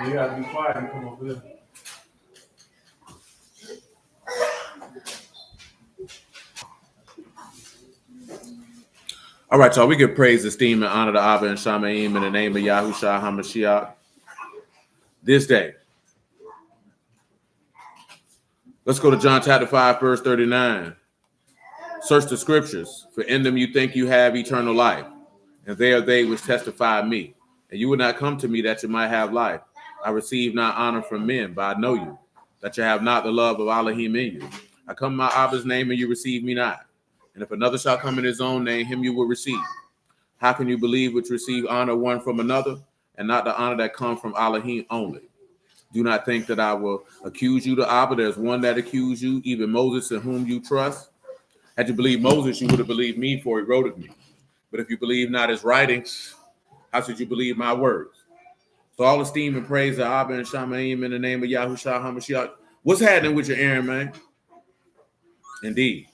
You gotta be quiet and come over there. All right, y'all. We give praise, esteem, and honor to Abba and Shamaim in the name of Yahushua HaMashiach this day. Let's go to John chapter 5, verse 39. Search the scriptures, for in them you think you have eternal life, and they are they which testify of me. And you would not come to me that you might have life. I receive not honor from men, but I know you, that you have not the love of Elohim in you. I come in my Abba's name, and you receive me not. And if another shall come in his own name, him you will receive. How can you believe which receive honor one from another, and not the honor that comes from Elohim only? Do not think that I will accuse you to Abba. There's one that accused you, even Moses, in whom you trust. Had you believed Moses, you would have believed me, for he wrote of me. But if you believe not his writings, how should you believe my words? So all esteem and praise to Abba and Shamaim in the name of Yahushua HaMashiach. What's happening with your Aaron, man? Indeed.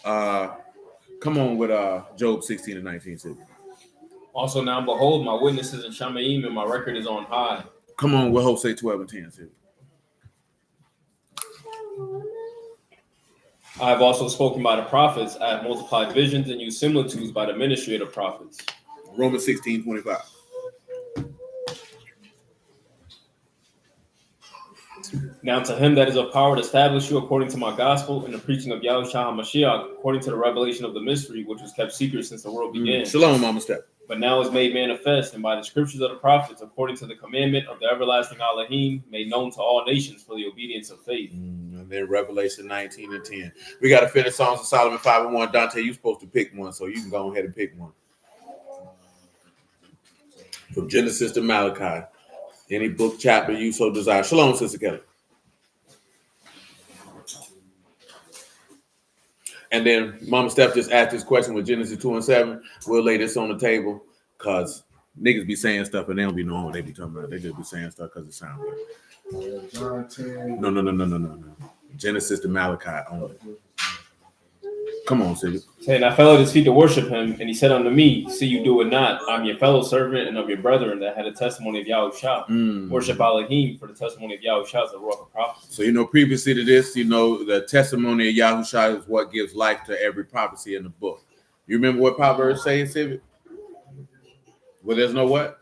Come on with Job 16 and 19. Too. Also now, behold, my witnesses in Shamaim, and my record is on high. Come on with Hosea 12 and 10. Too. I have also spoken by the prophets. I have multiplied visions and used similitudes by the ministry of the prophets. Romans 16:25. Now to him that is of power to establish you according to my gospel and the preaching of Yahushua HaMashiach, according to the revelation of the mystery, which was kept secret since the world began. Shalom, Mama Step. But now is made manifest, and by the scriptures of the prophets, according to the commandment of the everlasting Elohim, made known to all nations for the obedience of faith. And then Revelation 19 and 10. We got to finish Songs of Solomon 5 and 1. Dante, you're supposed to pick one, so you can go ahead and pick one. From Genesis to Malachi. Any book, chapter you so desire. Shalom, Sister Kelly. And then Mama Steph just asked this question with Genesis 2 and 7. We'll lay this on the table because niggas be saying stuff and they don't be knowing what they be talking about. They just be saying stuff because it sounds good. No. Genesis to Malachi only. Come on, Siggy. And I fell at his feet to worship him, and he said unto me, see, you do it not. I'm your fellow servant and of your brethren that had a testimony of Yahushua. Worship Elohim, for the testimony of Yahushua is the rock of prophecy. So, previously to this, the testimony of Yahushua is what gives life to every prophecy in the book. You remember what Proverbs says, Siggy? Where there's no what?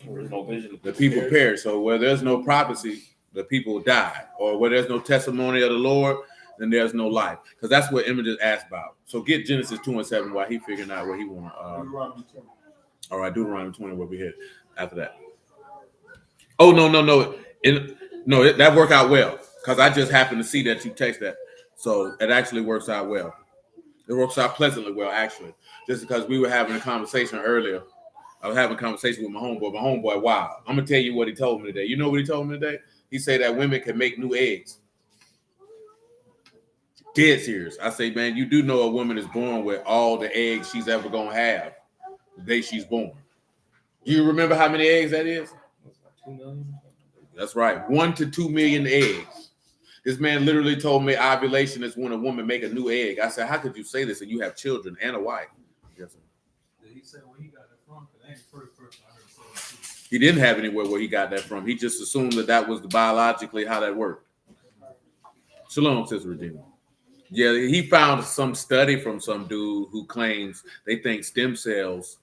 There's no vision. The people perish. So where there's no prophecy, the people die. Or where there's no testimony of the Lord, then there's no life. Because that's what Emma just asked about. So get Genesis 2 and 7 while he figuring out what he want to. All right, Deuteronomy 20 where we hit after that. Oh, no. That worked out well. Because I just happened to see that you text that. So it actually works out well. It works out pleasantly well, actually. Just because we were having a conversation earlier. I was having a conversation with my homeboy, wow. I'm going to tell you what he told me today. You know what he told me today? He said that women can make new eggs. Dead serious. I say, man, you do know a woman is born with all the eggs she's ever going to have the day she's born. Do you remember how many eggs that is? 2 million. That's right. 1 to 2 million eggs. This man literally told me ovulation is when a woman make a new egg. I said, how could you say this and you have children and a wife? Yes, sir. Did he say where he got that from? Because that ain't the first person I heard say that. He didn't have anywhere where he got that from. He just assumed that was biologically how that worked. Shalom, Sister Regina. Yeah, he found some study from some dude who claims they think stem cells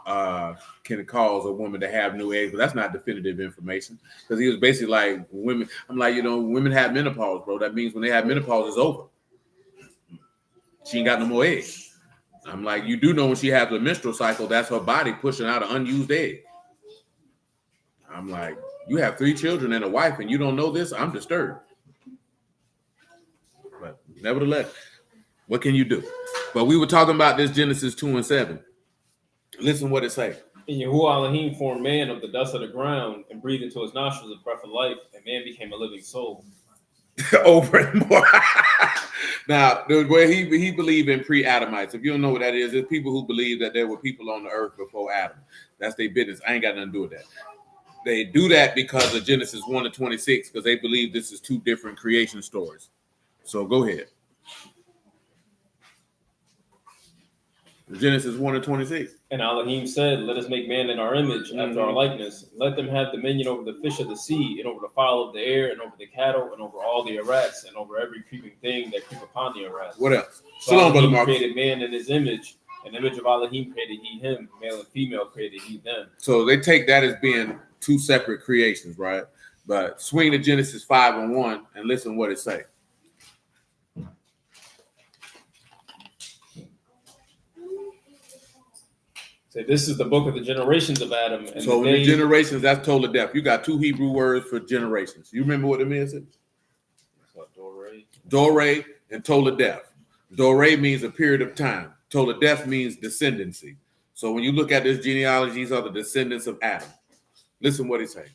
can cause a woman to have new eggs, but that's not definitive information. Because he was basically like, women, I'm like, women have menopause, bro. That means when they have menopause, it's over. She ain't got no more eggs. I'm like, you do know when she has a menstrual cycle, that's her body pushing out an unused egg. I'm like, you have 3 children and a wife, and you don't know this? I'm disturbed. But nevertheless, what can you do? But we were talking about this Genesis 2 and 7. Listen what it say. And Yahuwah Elohim formed man of the dust of the ground and breathed into his nostrils the breath of life, and man became a living soul. Over and more. Now, where he believed in pre-Adamites. If you don't know what that is, it's people who believe that there were people on the earth before Adam. That's their business. I ain't got nothing to do with that. They do that because of Genesis 1 to 26, because they believe this is 2 different creation stories. So go ahead. Genesis 1:26. And Elohim said, "Let us make man in our image, after our likeness. Let them have dominion over the fish of the sea, and over the fowl of the air, and over the cattle, and over all the arats, and over every creeping thing that creep upon the arats." What else? So Shalom, Brother Elohim Marcus. created man in his image. An image of Elohim created he him. Male and female created he them. So they take that as being two separate creations, right? But swing to Genesis 5:1 and listen what it say. So this is the book of the generations of Adam. And So the generations, that's total death. You got two Hebrew words for generations. You remember what it means? Dore and tola death. Dore means a period of time. Tola death means descendancy. So when you look at this genealogy, these are the descendants of Adam. Listen what he say.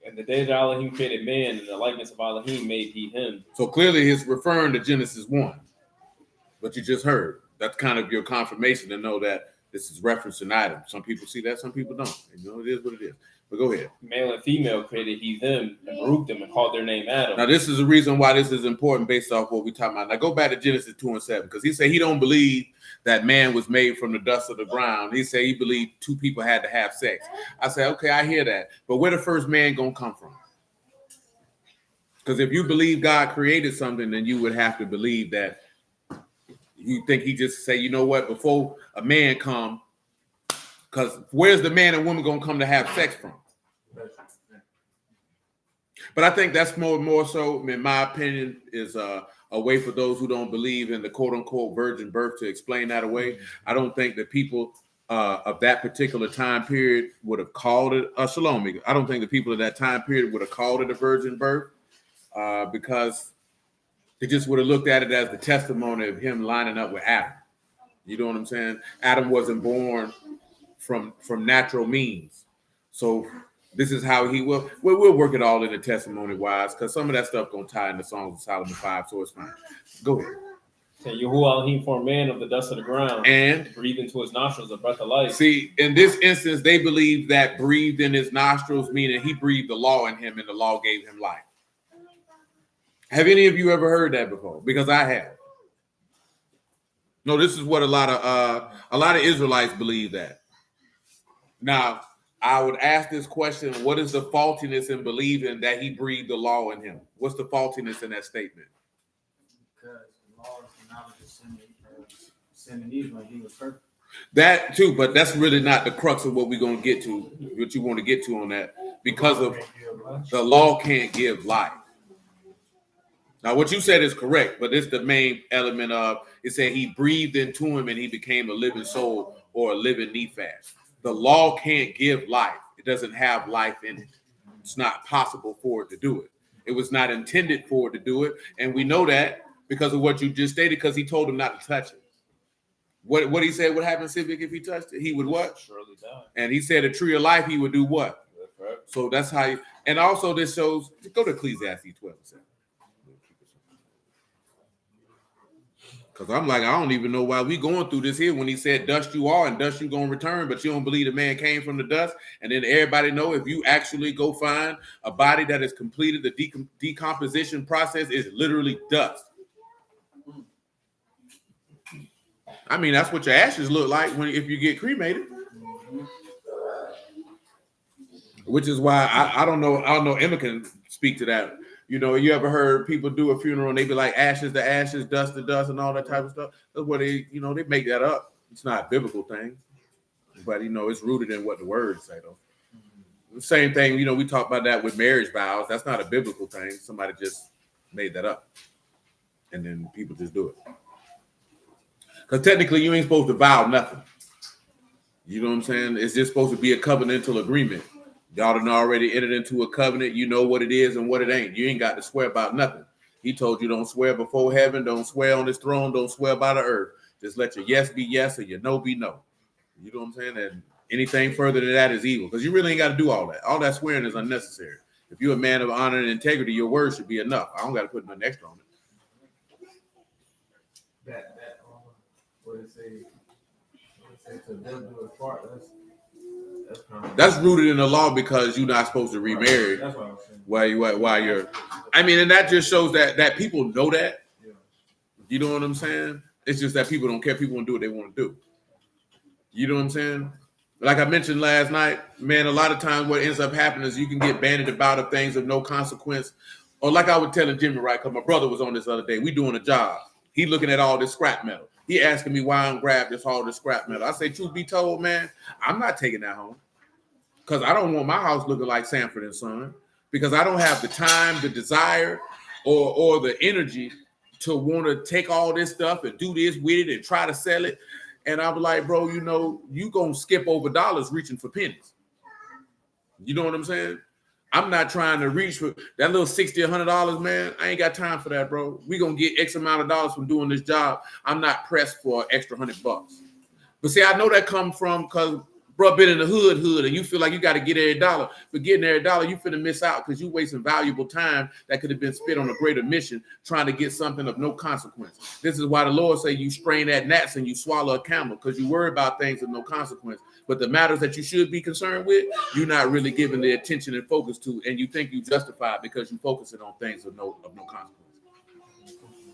And the day that Elohim created man, in the likeness of Elohim made he him. So clearly he's referring to Genesis 1. But you just heard. That's kind of your confirmation to know that this is referencing Adam. Some people see that, some people don't. You know, it is what it is. But go ahead. Male and female created he them, and baruched them, and called their name Adam. Now, this is the reason why this is important based off what we're talking about. Now, go back to Genesis 2:7, because he said he don't believe that man was made from the dust of the ground. He said he believed two people had to have sex. I said, okay, I hear that. But where the first man going to come from? Because if you believe God created something, then you would have to believe that you think he just say, you know what, before a man come, because where's the man and woman going to come to have sex from? But I think that's more so, in my opinion, is a way for those who don't believe in the quote-unquote virgin birth to explain that away. I don't think that people of that particular time period would have called it a shalom. I don't think the people of that time period would have called it a virgin birth because they just would have looked at it as the testimony of him lining up with Adam. You know what I'm saying? Adam wasn't born from natural means. So this is how he will. We'll work it all in the testimony wise, because some of that stuff gonna tie into Songs of Solomon 5, so it's fine. Go ahead. So Yahuwah Elohim formed man of the dust of the ground and breathed into his nostrils a breath of life. See, in this instance, they believe that breathed in his nostrils, meaning he breathed the law in him and the law gave him life. Have any of you ever heard that before? Because I have. No, this is what a lot of Israelites believe that. Now, I would ask this question: what is the faultiness in believing that he breathed the law in him? What's the faultiness in that statement? Because the law is the knowledge of sin and evil, and he was perfect. That too, but that's really not the crux of what we're going to get to, what you want to get to on that, because of the law can't give life. Now, what you said is correct, but it's the main element of it said he breathed into him and he became a living soul or a living Nephish. The law can't give life. It doesn't have life in it. It's not possible for it to do it. It was not intended for it to do it. And we know that because of what you just stated, because he told him not to touch it. What he said would happen, Civic, if he touched it? He would what? Surely die. And he said a tree of life, he would do what? So that's how you, and also this shows, go to Ecclesiastes 12. Because I'm like, I don't even know why we going through this here when he said dust you are and dust you going to return, but you don't believe the man came from the dust. And then everybody know if you actually go find a body that has completed the decomposition process, is literally dust. I mean, that's what your ashes look like if you get cremated. Which is why I don't know Emma can speak to that. You know, you ever heard people do a funeral and they be like ashes to ashes, dust to dust, and all that type of stuff? That's what they make that up. It's not a biblical thing, but it's rooted in what the words say, though. The same thing, we talk about that with marriage vows. That's not a biblical thing. Somebody just made that up, and then people just do it. Because technically, you ain't supposed to vow nothing. You know what I'm saying? It's just supposed to be a covenantal agreement. Y'all done already entered into a covenant. You know what it is and what it ain't. You ain't got to swear about nothing. He told you don't swear before heaven. Don't swear on his throne. Don't swear by the earth. Just let your yes be yes or your no be no. You know what I'm saying? And anything further than that is evil, because you really ain't got to do all that. All that swearing is unnecessary. If you're a man of honor and integrity, your word should be enough. I don't got to put nothing extra on it. What it say to them do a part. That's rooted in the law because you're not supposed to remarry. That's what I'm saying. While you're, and that just shows that people know that. Yeah. You know what I'm saying? It's just that people don't care. People want to do what they want to do. You know what I'm saying? Like I mentioned last night, man, a lot of times what ends up happening is you can get bandied about of things of no consequence. Or like I was telling Jimmy, right, because my brother was on this other day. We doing a job. He looking at all this scrap metal. He asking me why I'm grabbing all this scrap metal. I say, truth be told, man, I'm not taking that home. Because I don't want my house looking like Sanford and Son. Because I don't have the time, the desire, or the energy to want to take all this stuff and do this with it and try to sell it. And I was like, bro, you know, you gonna skip over dollars reaching for pennies. You know what I'm saying? I'm not trying to reach for that little $60, $100, man. I ain't got time for that, bro. We gonna get X amount of dollars from doing this job. I'm not pressed for extra $100. But see, I know that come from because bro been in the hood, and you feel like you got to get every dollar. But getting every dollar, you finna miss out because you wasting valuable time that could have been spent on a greater mission trying to get something of no consequence. This is why the Lord say you strain at gnats and you swallow a camel because you worry about things of no consequence. But the matters that you should be concerned with, you're not really giving the attention and focus to, and you think you justify it because you focusing on things of no consequence.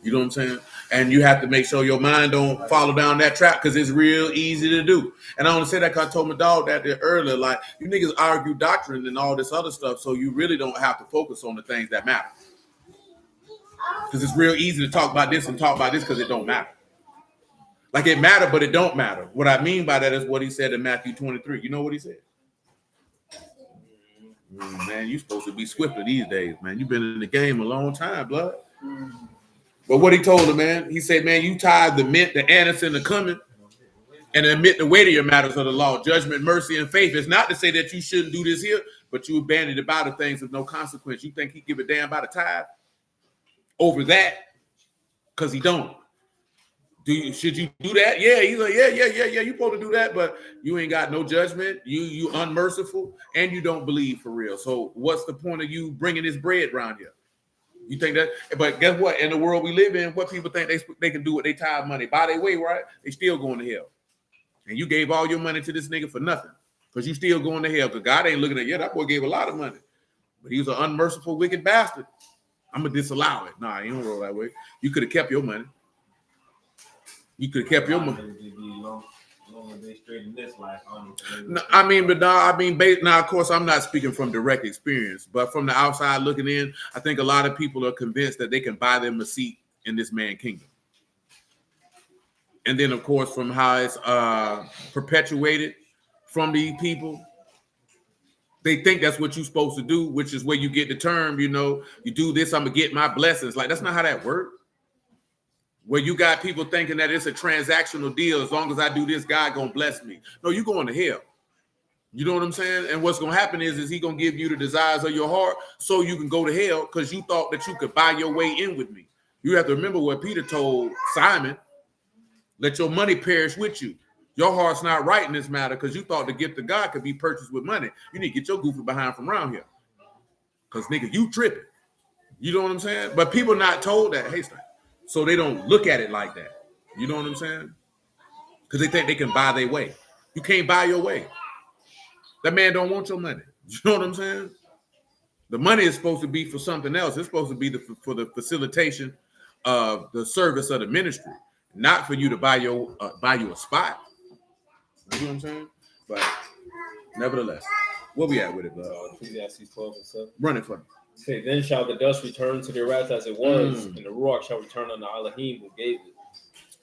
You know what I'm saying? And you have to make sure your mind don't follow down that trap because it's real easy to do. And I want to say that because I told my dog that earlier, like, you niggas argue doctrine and all this other stuff, so you really don't have to focus on the things that matter. Because it's real easy to talk about this and talk about this because it don't matter. Like, it matter, but it don't matter. What I mean by that is what he said in Matthew 23. You know what he said? Man, you supposed to be swifter these days, man. You've been in the game a long time, blood. But what he told him, man, he said, man, you tied the mint, the anise, and the cumin, and admit the weightier matters of the law, judgment, mercy, and faith. It's not to say that you shouldn't do this here, but you abandoned about the things of no consequence. You think he give a damn about a tithe over that? Because he don't. Should you do that? Yeah, he's like, yeah. You supposed to do that, but you ain't got no judgment. You unmerciful, and you don't believe for real. So what's the point of you bringing this bread around here? You think that? But guess what? In the world we live in, what people think they can do with their tithe money, buy their way, right? They still going to hell. And you gave all your money to this nigga for nothing because you still going to hell because God ain't looking at you. Yeah, that boy gave a lot of money, but he was an unmerciful, wicked bastard. I'm going to disallow it. Nah, you don't roll that way. You could have kept your money. You could have kept your money. No, now, of course, I'm not speaking from direct experience, but from the outside looking in, I think a lot of people are convinced that they can buy them a seat in this man's kingdom. And then, of course, from how it's perpetuated from these people, they think that's what you're supposed to do, which is where you get the term, you know, you do this, I'm going to get my blessings. Like, that's not how that works. Where you got people thinking that it's a transactional deal. As long as I do this, God going to bless me. No, you're going to hell. You know what I'm saying? And what's going to happen is he going to give you the desires of your heart so you can go to hell because you thought that you could buy your way in with me. You have to remember what Peter told Simon. Let your money perish with you. Your heart's not right in this matter because you thought the gift of God could be purchased with money. You need to get your goofy behind from around here. Because, nigga, you tripping. You know what I'm saying? But people not told that. Hey, so they don't look at it like that. You know what I'm saying? Because they think they can buy their way. You can't buy your way. That man don't want your money. You know what I'm saying? The money is supposed to be for something else. It's supposed to be for the facilitation of the service of the ministry, not for you to buy you a spot. You know what I'm saying? But nevertheless, where we at with it, bro? Ecclesiastes 12 and 7. Run it for me. Okay, then shall the dust return to the wrath as it was, and the ruach shall return unto Elohim who gave it.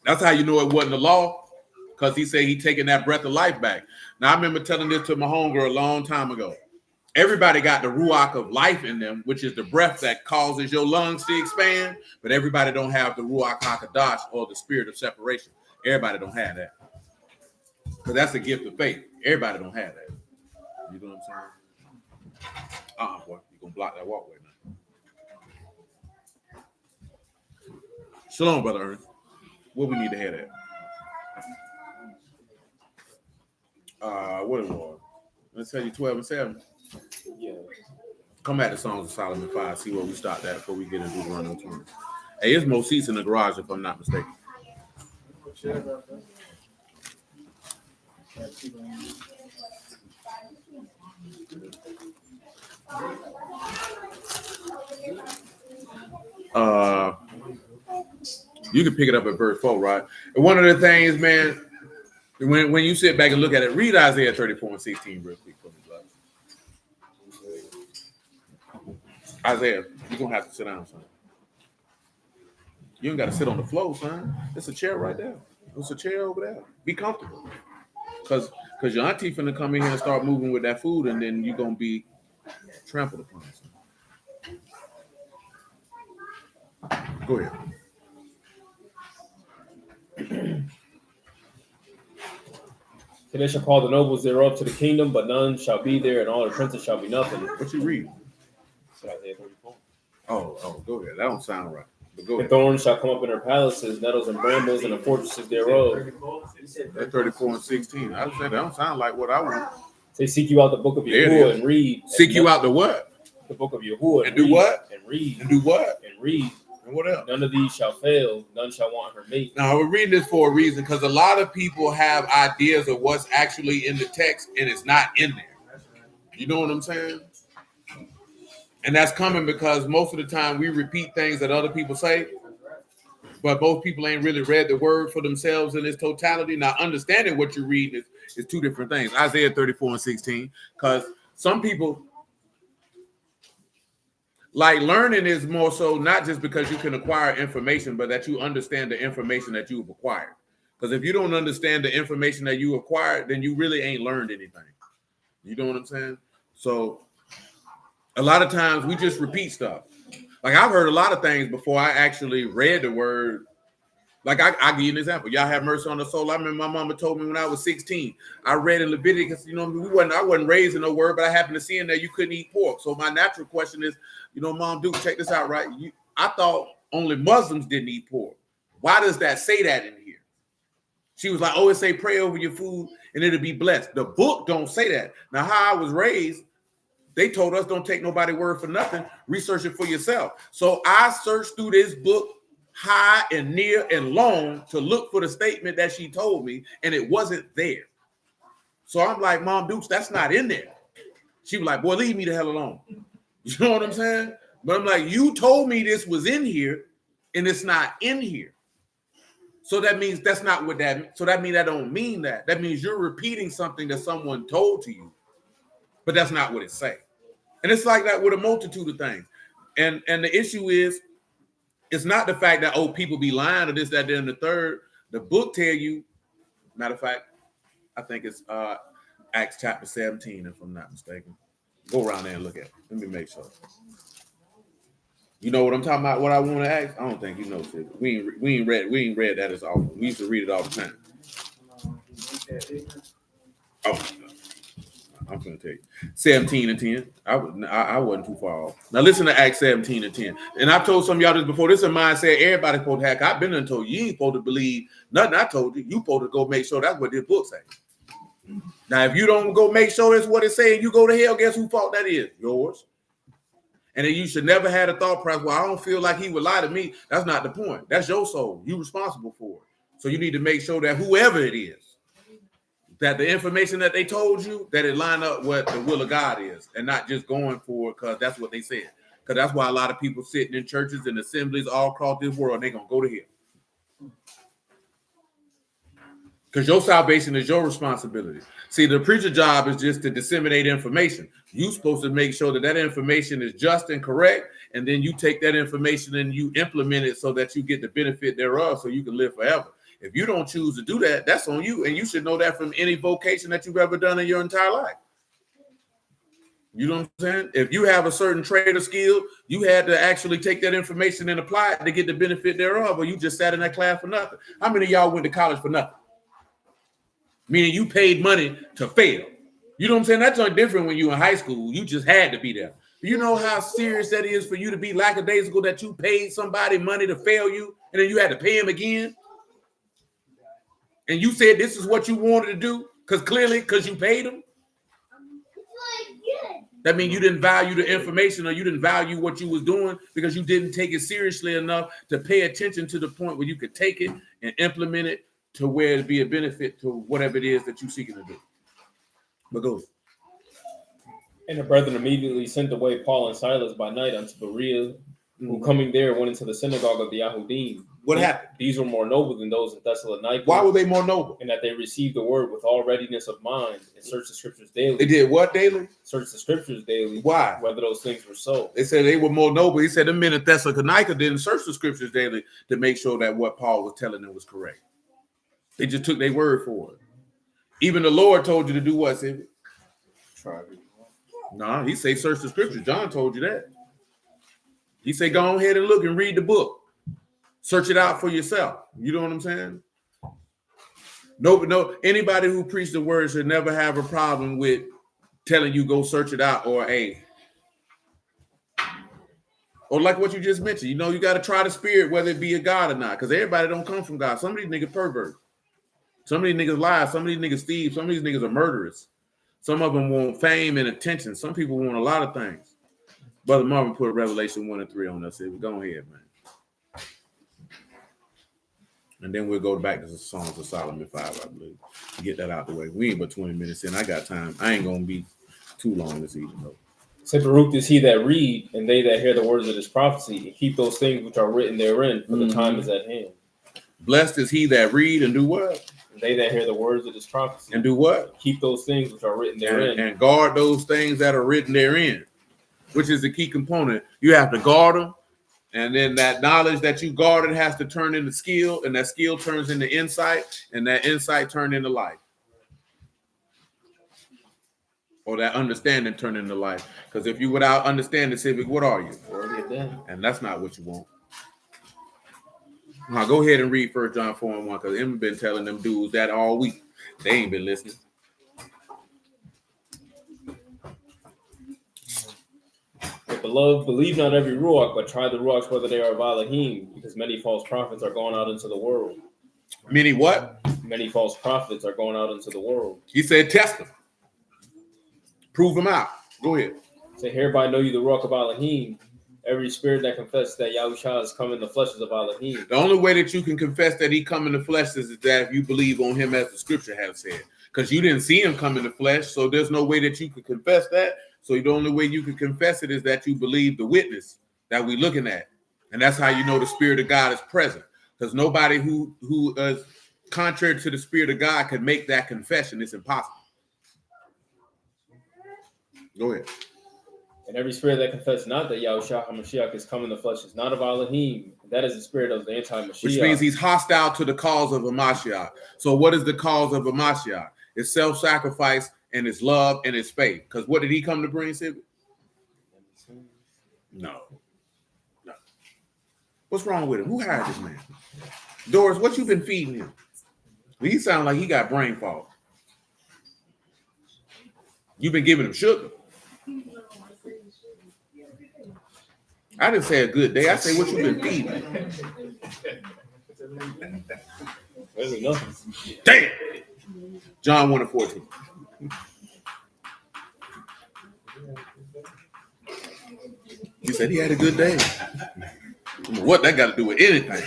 That's how you know it wasn't the law, because he said he taking that breath of life back. Now, I remember telling this to my homegirl a long time ago. Everybody got the ruach of life in them, which is the breath that causes your lungs to expand, but everybody don't have the ruach HaKadosh or the spirit of separation. Everybody don't have that. Because that's the gift of faith. Everybody don't have that. You know what I'm saying? Boy. You're going to block that walkway now. Shalom, Brother Ernest. What we need to hear that? What it was? Let's tell you 12 and 7. Yeah. Come back to Songs of Solomon 5, see where we start at before we get into Deuteronomy 20. Hey, there's more seats in the garage if I'm not mistaken. You can pick it up at verse 4, right? And one of the things, man, When you sit back and look at it, read Isaiah 34 and 16 real quick for me, brother. Isaiah, you're going to have to sit down, son. You ain't got to sit on the floor, son. It's a chair right there. It's a chair over there. Be comfortable. Because your auntie finna come in here and start moving with that food, and then you're going to be trampled upon. Son. Go ahead. So they shall call the nobles thereof to the kingdom, but none shall be there, and all the princes shall be nothing. What you read? Isaiah 34. Oh, go ahead. That don't sound right. But go The ahead. thorns shall come up in her palaces, nettles and brambles in the fortresses thereof. That 34 and 16. I said that don't sound like what I want. Say, seek you out the book of Yahuwah and read. Seek you out the what? The book of Yahuwah. And do what? And read. And do what? And read. And what else? None of these shall fail. None shall want her mate. Now, we're reading this for a reason because a lot of people have ideas of what's actually in the text and it's not in there. You know what I'm saying? And that's coming because most of the time we repeat things that other people say, but both people ain't really read the word for themselves in its totality. Now, understanding what you're reading is two different things. Isaiah 34 and 16, because some people, like learning is more so not just because you can acquire information, but that you understand the information that you've acquired. Because if you don't understand the information that you acquired, then you really ain't learned anything. You know what I'm saying? So a lot of times we just repeat stuff. Like I've heard a lot of things before I actually read the word. Like I'll give you an example. Y'all have mercy on the soul. I remember my mama told me when I was 16, I read in Leviticus, I wasn't raised in no word, but I happened to see in there you couldn't eat pork. So my natural question is, Mom, Duke, check this out, right? I thought only Muslims didn't eat pork. Why does that say that in here? She was like, oh, it say pray over your food and it'll be blessed. The book don't say that. Now, how I was raised, they told us don't take nobody's word for nothing. Research it for yourself. So I searched through this book high and near and long to look for the statement that she told me, and it wasn't there. So I'm like, Mom Dukes, that's not in there. She was like, boy, leave me the hell alone. You know what I'm saying? But I'm like, you told me this was in here, and it's not in here. So that means that's not what that means. So that means I don't mean that. That means you're repeating something that someone told to you, but that's not what it say. And it's like that with a multitude of things. And the issue is, it's not the fact that, people be lying or this, that, and the third. The book tell you, matter of fact, I think it's Acts chapter 17, if I'm not mistaken. Go around there and look at it. Let me make sure. You know what I'm talking about? What I want to ask? I don't think you know shit. We ain't read that as often. We used to read it all the time. Oh, I'm going to tell you. 17 and 10. I wasn't too far off. Now listen to Acts 17 and 10. And I've told some of y'all this before. This is a mindset everybody's supposed to have. I've been and told you ain't supposed to believe nothing I told you. You supposed to go make sure that's what this book says. Now, if you don't go make sure that's what it's saying, you go to hell, guess whose fault that is? Yours. And then you should never have a thought process, well, I don't feel like he would lie to me. That's not the point. That's your soul. You're responsible for it. So you need to make sure that whoever it is, that the information that they told you, that it line up what the will of God is, and not just going for it because that's what they said. Because that's why a lot of people sitting in churches and assemblies all across this world, they're going to go to hell. Because your salvation is your responsibility. See, the preacher job is just to disseminate information. You're supposed to make sure that that information is just and correct, and then you take that information and you implement it so that you get the benefit thereof so you can live forever. If you don't choose to do that, that's on you, and you should know that from any vocation that you've ever done in your entire life. You know what I'm saying? If you have a certain trade or skill, you had to actually take that information and apply it to get the benefit thereof, or you just sat in that class for nothing. How many of y'all went to college for nothing? Meaning you paid money to fail. You know what I'm saying? That's different when you in high school. You just had to be there. You know how serious that is for you to be lackadaisical that you paid somebody money to fail you, and then you had to pay him again? And you said this is what you wanted to do because you paid him? That means you didn't value the information, or you didn't value what you was doing because you didn't take it seriously enough to pay attention to the point where you could take it and implement it to where it'd be a benefit to whatever it is that you're seeking to do. But go. And the brethren immediately sent away Paul and Silas by night unto Berea, who coming there went into the synagogue of the Yahudim. What happened? These were more noble than those in Thessalonica. Why were they more noble? And that they received the word with all readiness of mind and searched the scriptures daily. They did what daily? Searched the scriptures daily. Why? Whether those things were so. They said they were more noble. He said the men in Thessalonica didn't search the scriptures daily to make sure that what Paul was telling them was correct. They just took their word for it. Even the Lord told you to do what, Sylvia? No, he said search the scriptures. John told you that. He said go ahead and look and read the book. Search it out for yourself. You know what I'm saying? No, anybody who preached the word should never have a problem with telling you go search it out or like what you just mentioned. You know, you got to try the spirit, whether it be a God or not, because everybody don't come from God. Some of these niggas pervert. Some of these niggas lie. Some of these niggas thieve. Some of these niggas are murderers. Some of them want fame and attention. Some people want a lot of things. Brother Marvin put Revelation 1 and 3 on us. Go ahead, man. And then we'll go back to the Songs of Solomon 5, I believe. To get that out the way. We ain't but 20 minutes in. I got time. I ain't going to be too long this evening, though. So Baruch is he that read, and they that hear the words of this prophecy, and keep those things which are written therein, for the time is at hand. Blessed is he that read and do what? And they that hear the words of this prophecy. And do what? Keep those things which are written therein. And guard those things that are written therein, which is the key component. You have to guard them. And then that knowledge that you guarded has to turn into skill, and that skill turns into insight, and that insight turn into life. Or that understanding turn into life. Because if you without understanding, civic, what are you? And that's not what you want. Now go ahead and read 1 John 4 and 1, because Emma been telling them dudes that all week. They ain't been listening. Beloved, believe not every ruach, but try the ruachs whether they are of Elohim, because many false prophets are going out into the world. Many what? Many false prophets are going out into the world. He said, test them. Prove them out. Go ahead. So hereby know you the ruach of Elohim. Every spirit that confesses that Yahushua has come in the flesh is of Elohim. The only way that you can confess that he come in the flesh is that if you believe on him as the scripture has said. Because you didn't see him come in the flesh, so there's no way that you could confess that. So the only way you can confess it is that you believe the witness that we're looking at. And that's how you know the Spirit of God is present. Because nobody who is contrary to the Spirit of God can make that confession. It's impossible. Go ahead. And every spirit that confesses not that Yahushua HaMashiach is come in the flesh is not of Elohim. That is the spirit of the anti-Mashiach. Which means he's hostile to the cause of a Mashiach. So what is the cause of a Mashiach? It's self-sacrifice and it's love and it's faith. Because what did he come to bring, Sibby? No. What's wrong with him? Who hired this man? Doris, what you been feeding him? He sound like he got brain fog. You've been giving him sugar. I didn't say a good day. I say what you been feeding. Really nothing. Damn. John 1 and 14. He said he had a good day. What that got to do with anything?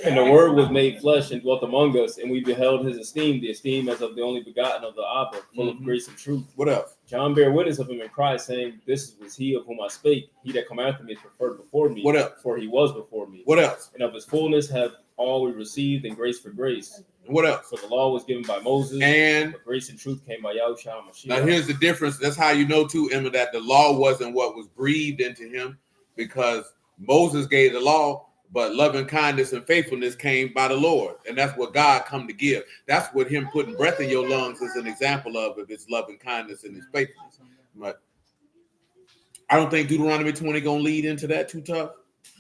And the word was made flesh and dwelt among us, and we beheld his esteem, the esteem as of the only begotten of the Abba, full of grace and truth. What else? John bare witness of him in Christ, saying, This was he of whom I spake. He that come after me is preferred before me. What else? For he was before me. What else? And of his fullness have all we received, and grace for grace. What else? For the law was given by Moses, and but grace and truth came by Yahushua HaMashiach. Now here's the difference. That's how you know too, Emma, that the law wasn't what was breathed into him, because Moses gave the law, but loving kindness and faithfulness came by the Lord. And that's what God come to give. That's what him putting breath in your lungs is an example of his loving kindness and his faithfulness. But I don't think Deuteronomy 20 gonna lead into that too tough.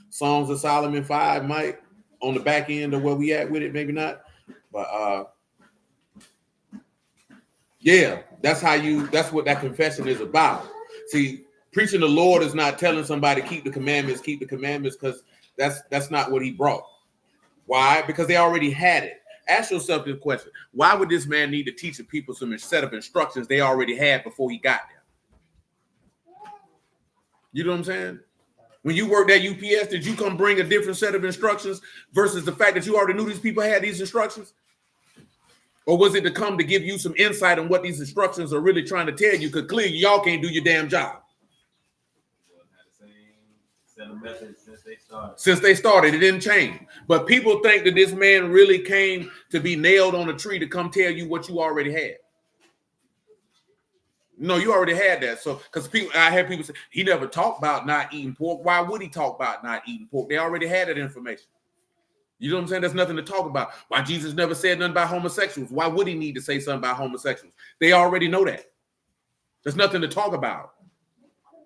Songs of Solomon 5 might on the back end of where we at with it, maybe not. But yeah, that's what that confession is about. See, preaching the Lord is not telling somebody keep the commandments, because that's not what he brought. Why? Because they already had it. Ask yourself this question. Why would this man need to teach the people some set of instructions they already had before he got there? You know what I'm saying? When you worked at UPS, did you come bring a different set of instructions versus the fact that you already knew these people had these instructions? Or was it to come to give you some insight on what these instructions are really trying to tell you? Because clearly y'all can't do your damn job. Since they started, it didn't change. But people think that this man really came to be nailed on a tree to come tell you what you already had. No, you already had that. So, because I had people say he never talked about not eating pork. Why would he talk about not eating pork? They already had that information. You know what I'm saying? There's nothing to talk about. Why Jesus never said nothing about homosexuals? Why would he need to say something about homosexuals? They already know that. There's nothing to talk about.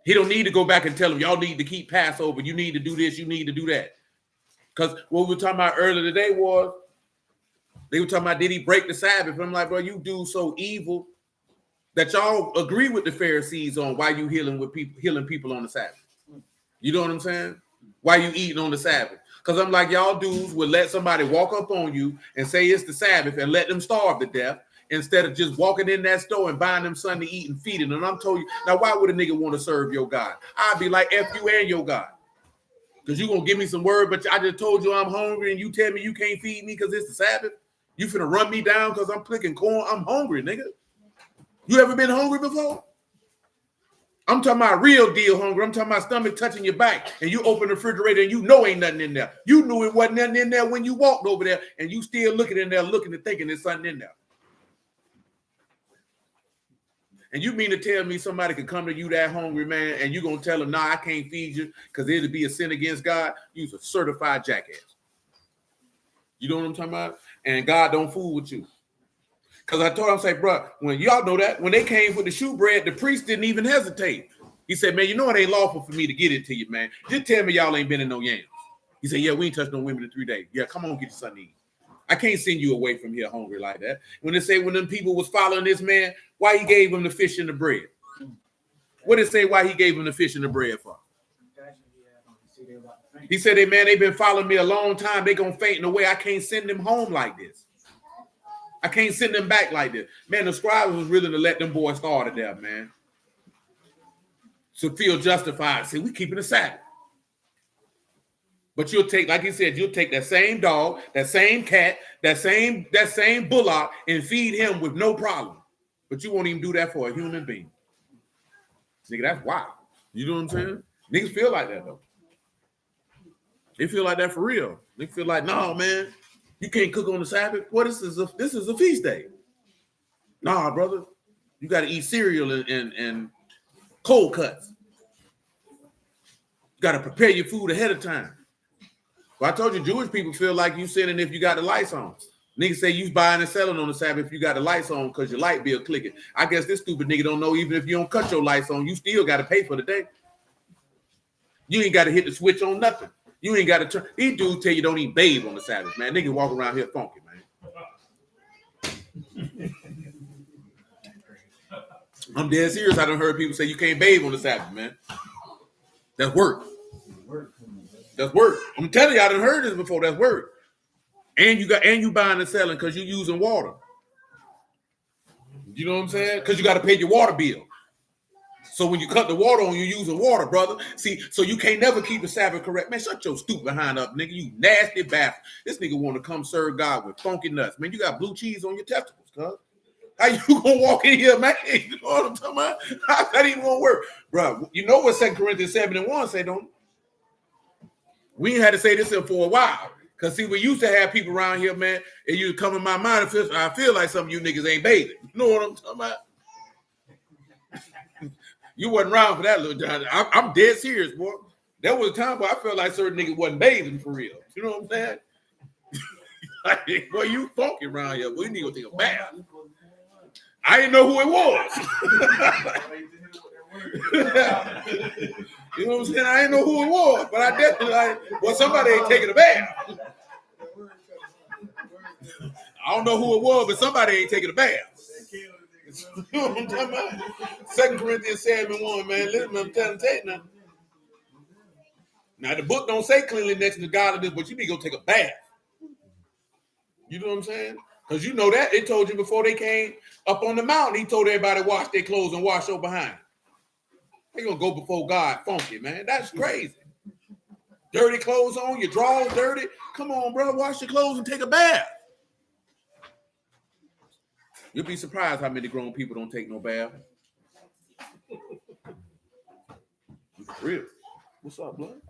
He don't need to go back and tell them, y'all need to keep Passover. You need to do this. You need to do that. Because what we were talking about earlier today was, they were talking about, did he break the Sabbath? And I'm like, bro, you do so evil that y'all agree with the Pharisees on why you healing people on the Sabbath. You know what I'm saying? Why you eating on the Sabbath? Because I'm like, y'all dudes would let somebody walk up on you and say it's the Sabbath and let them starve to death instead of just walking in that store and buying them something to eat and feeding them. And I'm told you, now why would a nigga want to serve your God? I'd be like, F you and your God. Because you going to give me some word, but I just told you I'm hungry and you tell me you can't feed me because it's the Sabbath? You finna run me down because I'm clicking corn? I'm hungry, nigga. You ever been hungry before? I'm talking about real deal hungry. I'm talking about stomach touching your back and you open the refrigerator and you know ain't nothing in there. You knew it wasn't nothing in there when you walked over there and you still looking in there, looking and thinking there's something in there. And you mean to tell me somebody could come to you that hungry, man, and you going to tell them, nah, I can't feed you because it'll be a sin against God? You's a certified jackass. You know what I'm talking about? And God don't fool with you. Because I told him, say, bro, when y'all know that, when they came for the shewbread, the priest didn't even hesitate. He said, man, you know it ain't lawful for me to get it to you, man. Just tell me y'all ain't been in no yams. He said, yeah, we ain't touched no women in 3 days. Yeah, come on, get you something to eat. I can't send you away from here hungry like that. When they say when them people was following this man, why he gave them the fish and the bread? What did it say why he gave them the fish and the bread for? He said, hey, man, they've been following me a long time. They gonna faint in the way. I can't send them home like this. I can't send them back like this. Man, the scribes was willing to let them boys starve to death, man. To feel justified. See, we keeping the Sabbath. But you'll take, like he said, you'll take that same dog, that same cat, that same bullock and feed him with no problem. But you won't even do that for a human being. Nigga, that's wild. You know what I'm saying? Niggas feel like that, though. They feel like that for real. They feel like, no, man, you can't cook on the Sabbath. Well, this is a feast day. Nah, brother. You got to eat cereal and cold cuts. You got to prepare your food ahead of time. Well, I told you, Jewish people feel like you sinning if you got the lights on. Niggas say you buying and selling on the Sabbath if you got the lights on because your light bill clicking. I guess this stupid nigga don't know even if you don't cut your lights on, you still got to pay for the day. You ain't got to hit the switch on nothing. You ain't got to turn. These dudes tell you don't even bathe on the Sabbath, man. Niggas walk around here funky, man. I'm dead serious. I done heard people say you can't bathe on the Sabbath, man. That's work. That's work. I'm telling you, I done heard this before. That's work. And you buying and selling because you using water. You know what I'm saying? Because you got to pay your water bill. So when you cut the water on, you're using water, brother. See, so you can't never keep the Sabbath correct. Man, shut your stupid behind up, nigga. You nasty bastard. This nigga want to come serve God with funky nuts. Man, you got blue cheese on your testicles, cuz. How you gonna walk in here, man? You know what I'm talking about? How that even gonna work? Bro, you know what 2 Corinthians 7:1 say, don't you? We ain't had to say this here for a while. Because, see, we used to have people around here, man, and you come in my mind, I feel like some of you niggas ain't bathing. You know what I'm talking about? You wasn't around for that, little John. I'm dead serious, boy. There was a time where I felt like certain niggas wasn't bathing for real. You know what I'm saying? Like, boy, you funky around here. Boy, you need to go take a bath. I didn't know who it was. You know what I'm saying? I didn't know who it was, but I definitely like, well, somebody ain't taking a bath. I don't know who it was, but somebody ain't taking a bath. You know what I'm talking about? 2 Corinthians 7:1, man. Listen, I'm telling you nothing. Now, the book don't say cleanliness and godliness, but you need to go take a bath. You know what I'm saying? Because you know that. They told you before they came up on the mountain, he told everybody wash their clothes and wash over behind. They're going to go before God funky, man. That's crazy. Dirty clothes on, your drawers dirty. Come on, bro. Wash your clothes and take a bath. You'll be surprised how many grown people don't take no bath. Real. What's up, blood?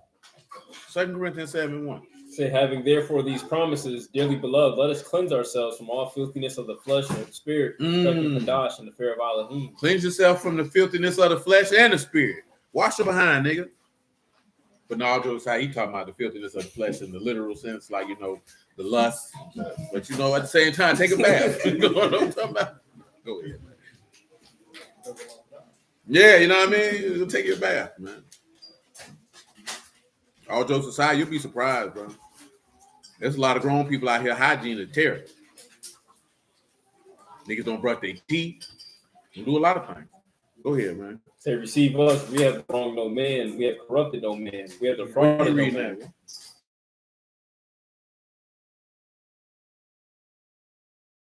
2 Corinthians 7:1. Say, having therefore these promises, dearly beloved, let us cleanse ourselves from all filthiness of the flesh and the spirit, perfecting Kadash and the fear of Elohim. Cleanse yourself from the filthiness of the flesh and the spirit. Wash your behind, nigga. But no, all jokes aside, he talking about the filthiness of the flesh in the literal sense, like, the lust. But at the same time, take a bath. You know what I'm talking about? Go ahead, man. Yeah, you know what I mean? You'll take your bath, man. All jokes aside, you'll be surprised, bro. There's a lot of grown people out here, hygiene is terrible. Niggas don't brush their teeth. They do a lot of things. Go ahead, man. Say, receive us. We have wronged no man. We have corrupted no man. We have defrauded no man.